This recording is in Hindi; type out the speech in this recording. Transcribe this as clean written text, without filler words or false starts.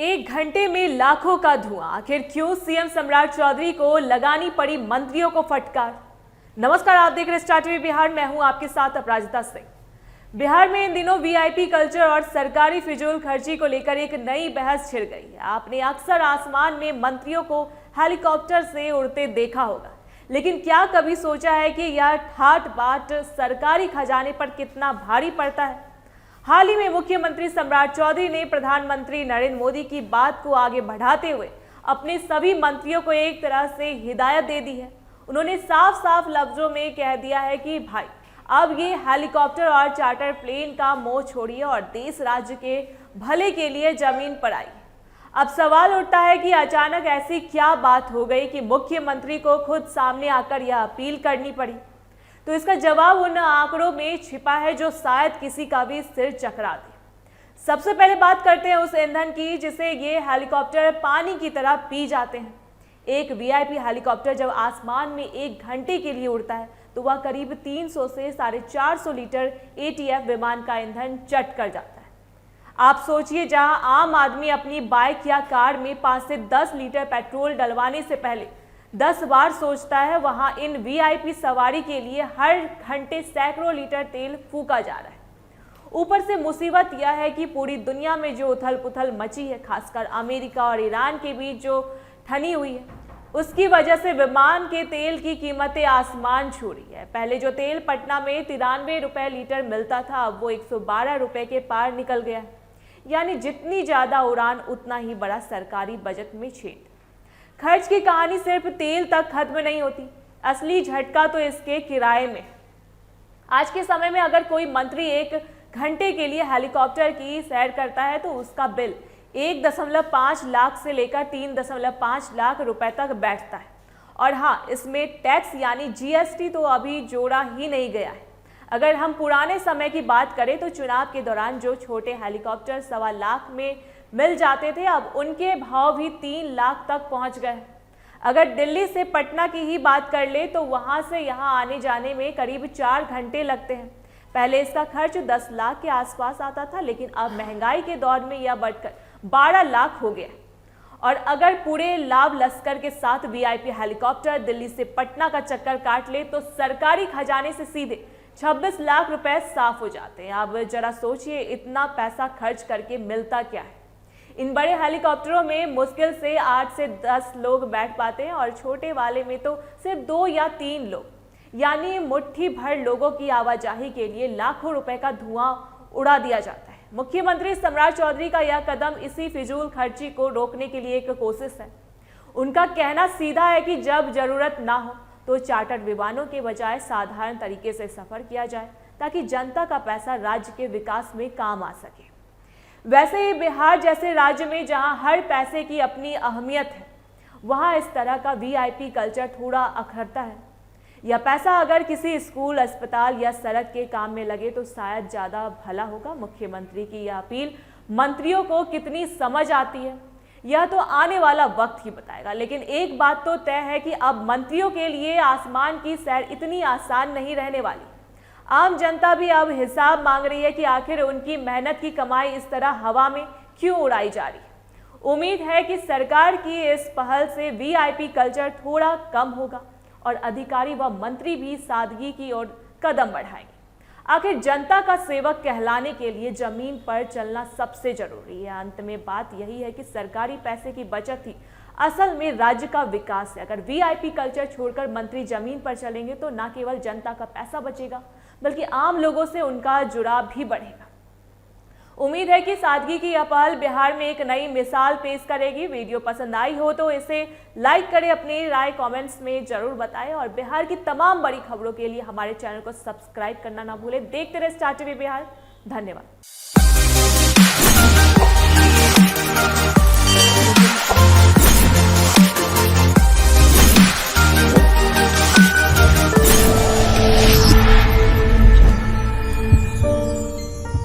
एक घंटे में लाखों का धुआं, आखिर क्यों सीएम सम्राट चौधरी को लगानी पड़ी मंत्रियों को फटकार। नमस्कार, आप देख रहे स्टार टीवी बिहार। मैं हूं आपके साथ अपराजिता सिंह। बिहार में इन दिनों वीआईपी कल्चर और सरकारी फिजूल खर्ची को लेकर एक नई बहस छिड़ गई है। आपने अक्सर आसमान में मंत्रियों को हेलीकॉप्टर से उड़ते देखा होगा, लेकिन क्या कभी सोचा है कि यह ठाट बाट सरकारी खजाने पर कितना भारी पड़ता है। हाल ही में मुख्यमंत्री सम्राट चौधरी ने प्रधानमंत्री नरेंद्र मोदी की बात को आगे बढ़ाते हुए अपने सभी मंत्रियों को एक तरह से हिदायत दे दी है। उन्होंने साफ साफ लफ्जों में कह दिया है कि भाई अब ये हेलीकॉप्टर और चार्टर प्लेन का मोह छोड़िए और देश राज्य के भले के लिए जमीन पर आइए। अब सवाल उठता है कि अचानक ऐसी क्या बात हो गई कि मुख्यमंत्री को खुद सामने आकर यह अपील करनी पड़ी। तो इसका जवाब उन आंकड़ों में छिपा है जो शायद किसी का भी सिर चकरा दे। सबसे पहले बात करते हैं उस ईंधन की जिसे ये हेलीकॉप्टर पानी की तरह पी जाते हैं। एक वीआईपी हेलीकॉप्टर जब आसमान में एक घंटे के लिए उड़ता है तो वह करीब 300 से 450 लीटर एटीएफ विमान का ईंधन चट कर जाता है। आप सोचिए, जहां आम आदमी अपनी बाइक या कार में 5 से 10 लीटर पेट्रोल डलवाने से पहले 10 बार सोचता है, वहां इन वीआईपी सवारी के लिए हर घंटे सैकड़ों लीटर तेल फूका जा रहा है। ऊपर से मुसीबत यह है कि पूरी दुनिया में जो उथल पुथल मची है, खासकर अमेरिका और ईरान के बीच जो ठनी हुई है, उसकी वजह से विमान के तेल की कीमतें आसमान छू रही है। पहले जो तेल पटना में 93 रुपए लीटर मिलता था, अब वो 112 रुपए के पार निकल गया है। यानी जितनी ज्यादा उड़ान उतना ही बड़ा सरकारी बजट में छेद। खर्च की कहानी सिर्फ तेल तक खत्म नहीं होती, असली झटका तो इसके किराए में। आज के समय में अगर कोई मंत्री एक घंटे के लिए हेलीकॉप्टर की सैर करता है तो उसका बिल 1.5 लाख से लेकर 3.5 लाख रुपए तक बैठता है। और हाँ, इसमें टैक्स यानी जीएसटी तो अभी जोड़ा ही नहीं गया है। अगर हम पुराने समय की बात करें तो चुनाव के दौरान जो छोटे हेलीकॉप्टर 1.25 लाख में मिल जाते थे, अब उनके भाव भी 3 लाख तक पहुंच गए। अगर दिल्ली से पटना की ही बात कर ले तो वहां से यहां आने जाने में करीब 4 घंटे लगते हैं। पहले इसका खर्च 10 लाख के आसपास आता था, लेकिन अब महंगाई के दौर में यह बढ़कर 12 लाख हो गया। और अगर पूरे लाभ लश्कर के साथ वीआईपी हेलीकॉप्टर दिल्ली से पटना का चक्कर काट ले तो सरकारी खजाने से सीधे 26 लाख रुपए साफ हो जाते हैं। अब जरा सोचिए, इतना पैसा खर्च करके मिलता क्या है। इन बड़े हेलीकॉप्टरों में मुश्किल से 8 से 10 लोग बैठ पाते हैं और छोटे वाले में तो सिर्फ 2 या 3 लोग, यानी मुट्ठी भर लोगों की आवाजाही के लिए लाखों रुपए का धुआं उड़ा दिया जाता है। मुख्यमंत्री सम्राट चौधरी का यह कदम इसी फिजूल खर्ची को रोकने के लिए एक कोशिश है। उनका कहना सीधा है कि जब जरूरत ना हो तो चार्टर्ड विमानों के बजाय साधारण तरीके से सफर किया जाए, ताकि जनता का पैसा राज्य के विकास में काम आ सके। वैसे ही बिहार जैसे राज्य में जहां हर पैसे की अपनी अहमियत है, वहां इस तरह का वीआईपी कल्चर थोड़ा अखरता है। यह पैसा अगर किसी स्कूल, अस्पताल या सड़क के काम में लगे तो शायद ज्यादा भला होगा। मुख्यमंत्री की यह अपील मंत्रियों को कितनी समझ आती है, यह तो आने वाला वक्त ही बताएगा। लेकिन एक बात तो तय है कि अब मंत्रियों के लिए आसमान की सैर इतनी आसान नहीं रहने वाली। आम जनता भी अब हिसाब मांग रही है कि आखिर उनकी मेहनत की कमाई इस तरह हवा में क्यों उड़ाई जा रही है। उम्मीद है कि सरकार की इस पहल से वीआईपी कल्चर थोड़ा कम होगा और अधिकारी व मंत्री भी सादगी की ओर कदम बढ़ाएंगे। आखिर जनता का सेवक कहलाने के लिए जमीन पर चलना सबसे जरूरी है। अंत में बात यही है कि सरकारी पैसे की बचत ही असल में राज्य का विकास है। अगर वीआईपी कल्चर छोड़कर मंत्री जमीन पर चलेंगे तो न केवल जनता का पैसा बचेगा, बल्कि आम लोगों से उनका जुड़ाव भी बढ़ेगा। उम्मीद है कि सादगी की यह पहल बिहार में एक नई मिसाल पेश करेगी। वीडियो पसंद आई हो तो इसे लाइक करें, अपनी राय कमेंट्स में जरूर बताएं और बिहार की तमाम बड़ी खबरों के लिए हमारे चैनल को सब्सक्राइब करना ना भूलें। देखते रहे स्टार टीवी बिहार। धन्यवाद।